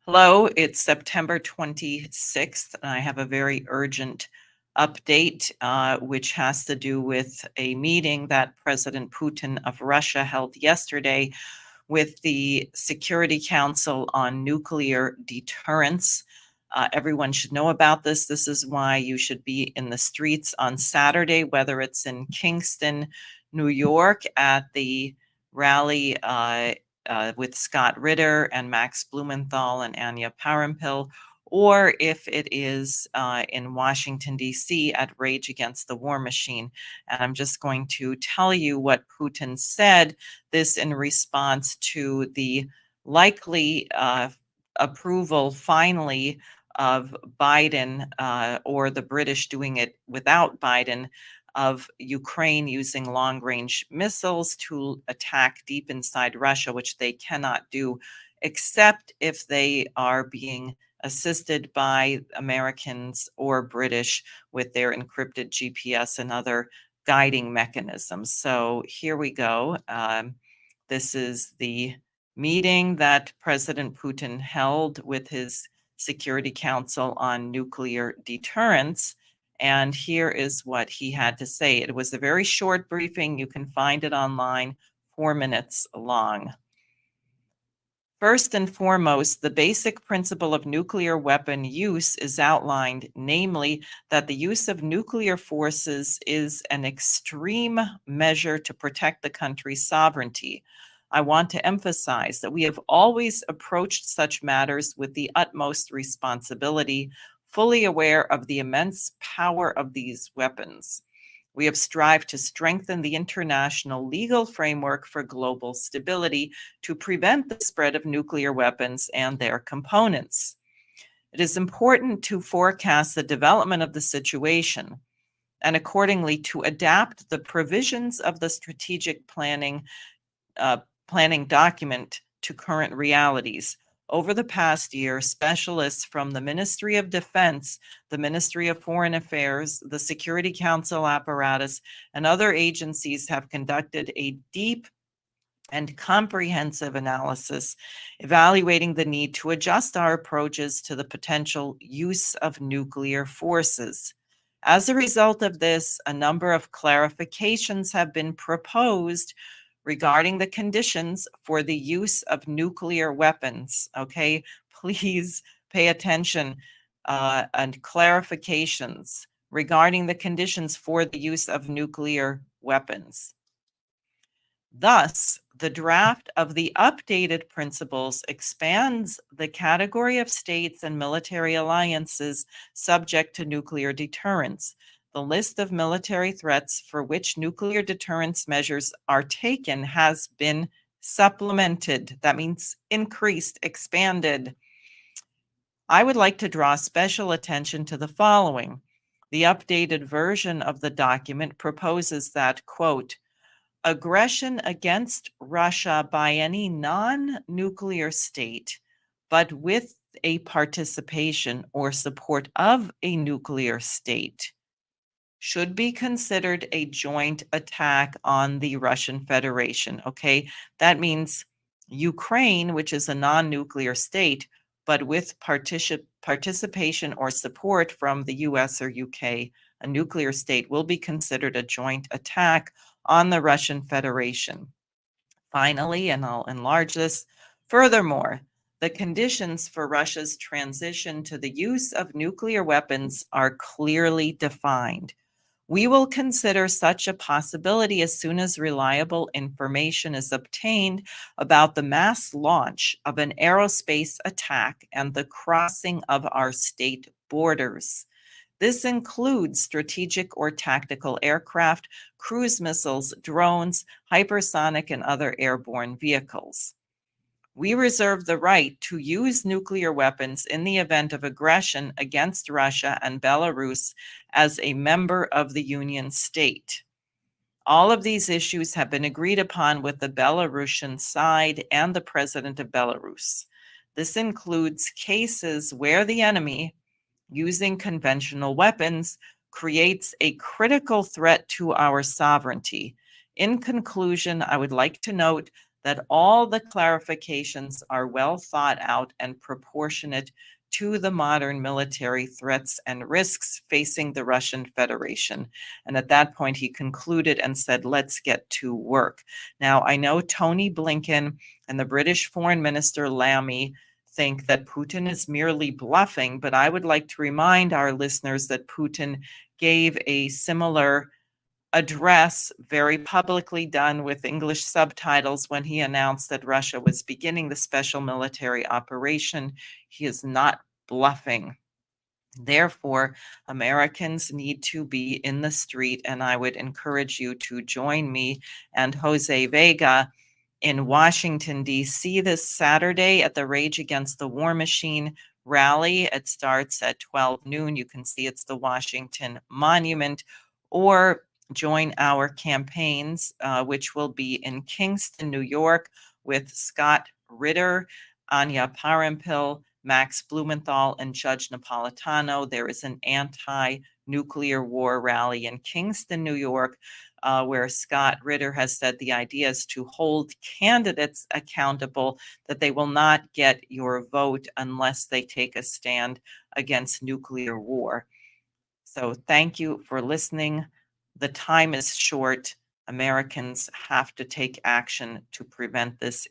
Hello, it's September 26th, and I have a very urgent update, which has to do with a meeting that President Putin of Russia held yesterday with the Security Council on Nuclear Deterrence. Everyone should know about this. This is why you should be in the streets on Saturday, whether it's in Kingston, New York, at the rally with Scott Ritter and Max Blumenthal and Anya Parampil, or if it is in Washington, D.C. at Rage Against the War Machine. And I'm just going to tell you what Putin said, this in response to the likely approval, finally, of Biden or the British doing it without Biden, of Ukraine using long-range missiles to attack deep inside Russia, which they cannot do except if they are being assisted by Americans or British with their encrypted GPS and other guiding mechanisms. So here we go. This is the meeting that President Putin held with his Security Council on Nuclear Deterrence. And here is what he had to say. It was a very short briefing. You can find it online, 4 minutes long. First and foremost, the basic principle of nuclear weapon use is outlined, namely that the use of nuclear forces is an extreme measure to protect the country's sovereignty. I want to emphasize that we have always approached such matters with the utmost responsibility, fully aware of the immense power of these weapons. We have strived to strengthen the international legal framework for global stability to prevent the spread of nuclear weapons and their components. It is important to forecast the development of the situation and accordingly to adapt the provisions of the strategic planning document to current realities. Over the past year, specialists from the Ministry of Defense, the Ministry of Foreign Affairs, the Security Council apparatus, and other agencies have conducted a deep and comprehensive analysis, evaluating the need to adjust our approaches to the potential use of nuclear forces. As a result of this, a number of clarifications have been proposed regarding the conditions for the use of nuclear weapons. Okay, please pay attention, and clarifications regarding the conditions for the use of nuclear weapons. Thus, the draft of the updated principles expands the category of states and military alliances subject to nuclear deterrence. The list of military threats for which nuclear deterrence measures are taken has been supplemented. That means increased, expanded. I would like to draw special attention to the following. The updated version of the document proposes that, quote, aggression against Russia by any non-nuclear state, but with a participation or support of a nuclear state, should be considered a joint attack on the Russian Federation. Okay, that means Ukraine, which is a non-nuclear state, but with participation or support from the US or UK, a nuclear state, will be considered a joint attack on the Russian Federation. Finally, and I'll enlarge this, furthermore, the conditions for Russia's transition to the use of nuclear weapons are clearly defined. We will consider such a possibility as soon as reliable information is obtained about the mass launch of an aerospace attack and the crossing of our state borders. This includes strategic or tactical aircraft, cruise missiles, drones, hypersonic, and other airborne vehicles. We reserve the right to use nuclear weapons in the event of aggression against Russia and Belarus as a member of the Union state. All of these issues have been agreed upon with the Belarusian side and the president of Belarus. This includes cases where the enemy, using conventional weapons, creates a critical threat to our sovereignty. In conclusion, I would like to note that all the clarifications are well thought out and proportionate to the modern military threats and risks facing the Russian Federation. And at that point, he concluded and said, let's get to work. Now, I know Tony Blinken and the British Foreign Minister Lammy think that Putin is merely bluffing, but I would like to remind our listeners that Putin gave a similar address, very publicly done with English subtitles, when he announced that Russia was beginning the special military operation. He is not bluffing. Therefore, Americans need to be in the street, and I would encourage you to join me and Jose Vega in Washington, D.C. this Saturday at the Rage Against the War Machine rally. It starts at 12 noon. You can see it's the Washington Monument, or join our campaigns, which will be in Kingston, New York, with Scott Ritter, Anya Parampil, Max Blumenthal, and Judge Napolitano. There is an anti-nuclear war rally in Kingston, New York, where Scott Ritter has said the idea is to hold candidates accountable, that they will not get your vote unless they take a stand against nuclear war. So thank you for listening. The time is short. Americans have to take action to prevent this